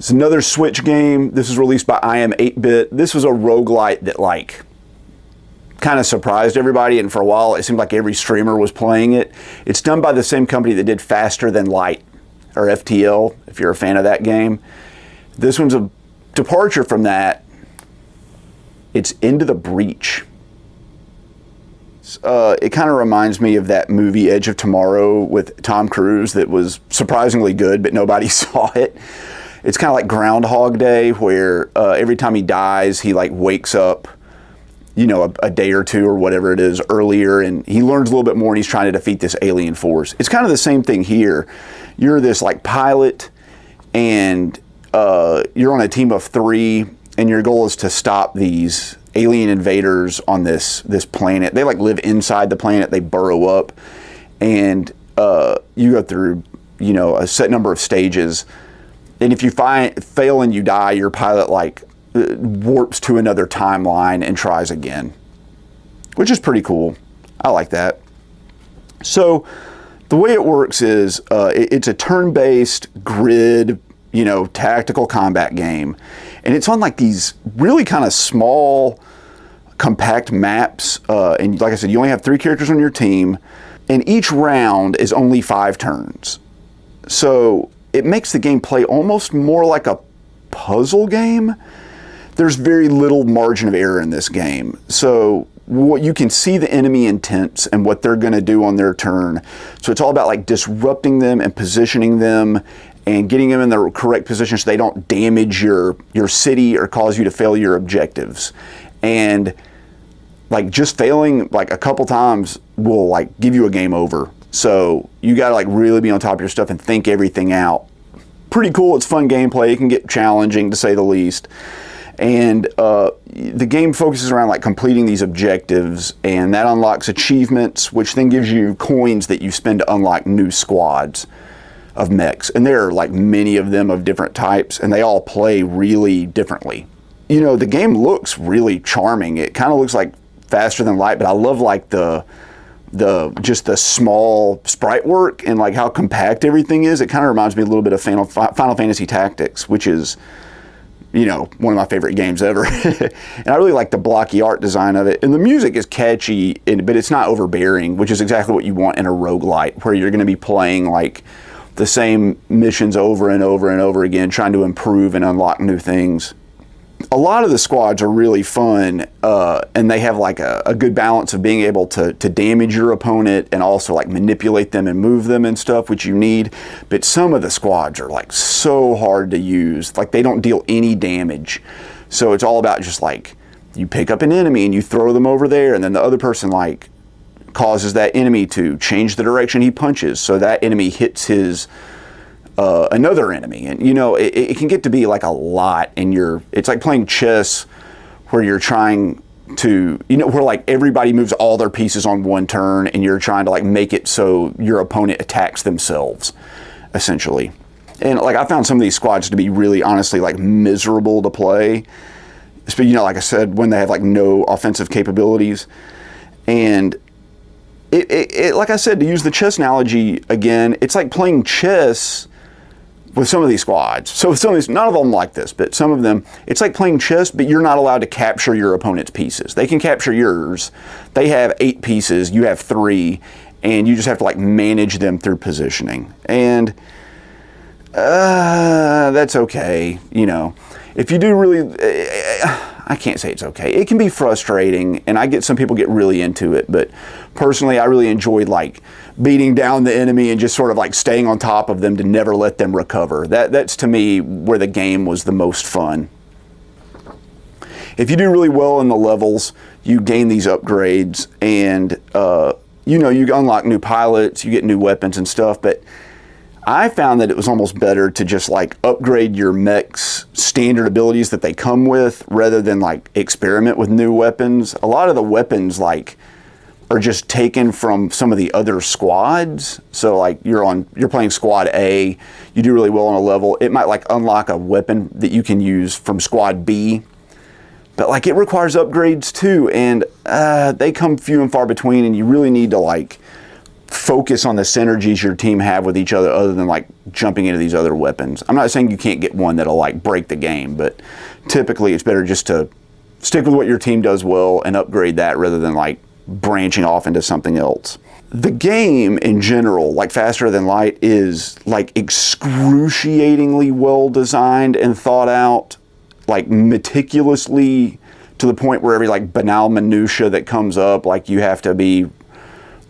It's another Switch game. This was released by I Am 8-Bit. This was a roguelite that like kind of surprised everybody, and for a while it seemed like every streamer was playing it. It's done by the same company that did Faster Than Light, or FTL, if you're a fan of that game. This one's a departure from that. It's Into the Breach. It kind of reminds me of that movie Edge of Tomorrow with Tom Cruise that was surprisingly good, but nobody saw it. It's kind of like Groundhog Day, where every time he dies, he like wakes up, you know, a day or two or whatever it is earlier, and he learns a little bit more, and he's trying to defeat this alien force. It's kind of the same thing here. You're this like pilot, and you're on a team of 3, and your goal is to stop these alien invaders on this planet. They like live inside the planet. They burrow up, and you go through, you know, a set number of stages. And if you fail and you die, your pilot like warps to another timeline and tries again, which is pretty cool. I like that. So the way it works is it's a turn-based grid, you know, tactical combat game, and it's on like these really kind of small, compact maps. And like I said, you only have 3 characters on your team, and each round is only 5 turns. So it makes the game play almost more like a puzzle game. There's very little margin of error in this game. So what you can see the enemy intents and what they're going to do on their turn. So it's all about like disrupting them and positioning them and getting them in the correct position so they don't damage your city or cause you to fail your objectives. And like just failing like a couple times will like give you a game over. So you got to like really be on top of your stuff and think everything out. Pretty cool. It's fun gameplay. It can get challenging to say the least. And the game focuses around like completing these objectives, and that unlocks achievements, which then gives you coins that you spend to unlock new squads of mechs. And there are like many of them of different types, and they all play really differently. You know, the game looks really charming. It kind of looks like Faster Than Light, but I love like the small sprite work and like how compact everything is. It kind of reminds me a little bit of Final Fantasy Tactics, which is, you know, one of my favorite games ever. And I really like the blocky art design of it. And the music is catchy, but it's not overbearing, which is exactly what you want in a roguelite, where you're going to be playing like the same missions over and over and over again, trying to improve and unlock new things. A lot of the squads are really fun, and they have like a good balance of being able to damage your opponent and also like manipulate them and move them and stuff, which you need. But some of the squads are like so hard to use, like they don't deal any damage. So it's all about just like you pick up an enemy and you throw them over there, and then the other person like causes that enemy to change the direction he punches, so that enemy hits his another enemy. And you know, it can get to be like a lot, and it's like playing chess where you're trying to, you know, where like everybody moves all their pieces on one turn, and you're trying to like make it so your opponent attacks themselves, essentially. And like I found some of these squads to be really honestly like miserable to play, you know, like I said, when they have like no offensive capabilities. And it like I said, to use the chess analogy again, it's like playing chess with some of these squads. So some of these, not all of them like this, but some of them, it's like playing chess, but you're not allowed to capture your opponent's pieces. They can capture yours. They have 8 pieces, you have 3, and you just have to like manage them through positioning. And that's okay, you know. If you do really, I can't say it's okay. It can be frustrating, and I get some people get really into it, but personally, I really enjoyed like beating down the enemy and just sort of like staying on top of them to never let them recover. That's to me where the game was the most fun. If you do really well in the levels, you gain these upgrades, and you know, you unlock new pilots, you get new weapons and stuff, but I found that it was almost better to just like upgrade your mech's standard abilities that they come with, rather than like experiment with new weapons. A lot of the weapons like are just taken from some of the other squads. So like you're playing squad A, you do really well on a level, it might like unlock a weapon that you can use from squad B, but like it requires upgrades too, and they come few and far between, and you really need to like focus on the synergies your team have with each other than like jumping into these other weapons. I'm not saying you can't get one that'll like break the game, but typically it's better just to stick with what your team does well and upgrade that rather than like branching off into something else. The game in general, like Faster Than Light, is like excruciatingly well designed and thought out, like meticulously, to the point where every like banal minutia that comes up, like you have to be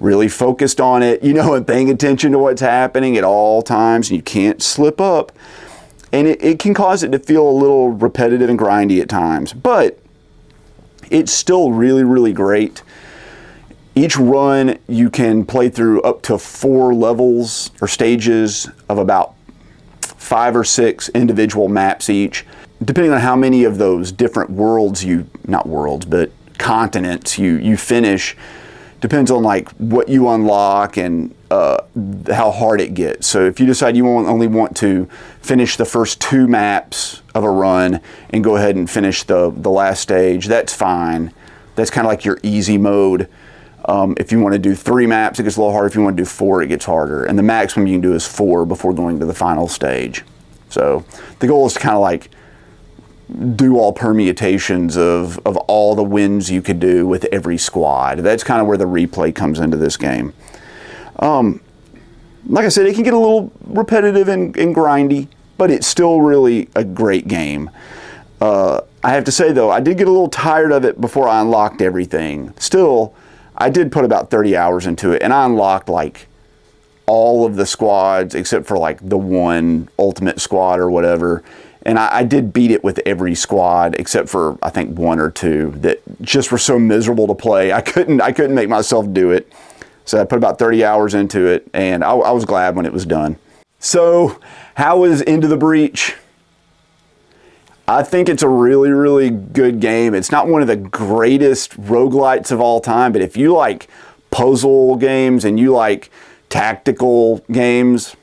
really focused on it, you know, and paying attention to what's happening at all times. You can't slip up. And it can cause it to feel a little repetitive and grindy at times, but it's still really, really great. Each run you can play through up to 4 levels or stages of about 5 or 6 individual maps each. Depending on how many of those different worlds but continents you finish, depends on like what you unlock and how hard it gets. So if you decide you only want to finish the first 2 maps of a run and go ahead and finish the last stage, that's fine. That's kind of like your easy mode. If you want to do 3 maps, it gets a little harder. If you want to do 4, it gets harder. And the maximum you can do is 4 before going to the final stage. So the goal is to kind of like do all permutations of all the wins you could do with every squad. That's kind of where the replay comes into this game. Like I said, it can get a little repetitive and grindy, but it's still really a great game. I have to say though, I did get a little tired of it before I unlocked everything. Still, I did put about 30 hours into it, and I unlocked like all of the squads except for like the one ultimate squad or whatever. And I did beat it with every squad except for I think 1 or 2 that just were so miserable to play. I couldn't make myself do it. So I put about 30 hours into it, and I was glad when it was done. So how was Into the Breach? I think it's a really, really good game. It's not one of the greatest roguelites of all time, but if you like puzzle games and you like tactical games,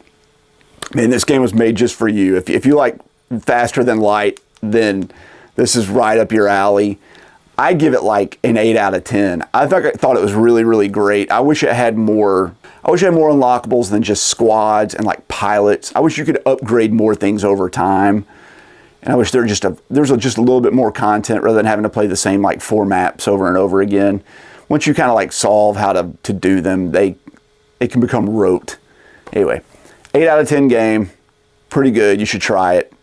man, this game was made just for you. If you like Faster Than Light, then this is right up your alley. I give it like an 8 out of 10. I thought it was really, really great. I wish it had more unlockables than just squads and like pilots. I wish you could upgrade more things over time. And I wish there was just a little bit more content rather than having to play the same like 4 maps over and over again. Once you kind of like solve how to do them, it can become rote. Anyway, 8 out of 10 game, pretty good. You should try it.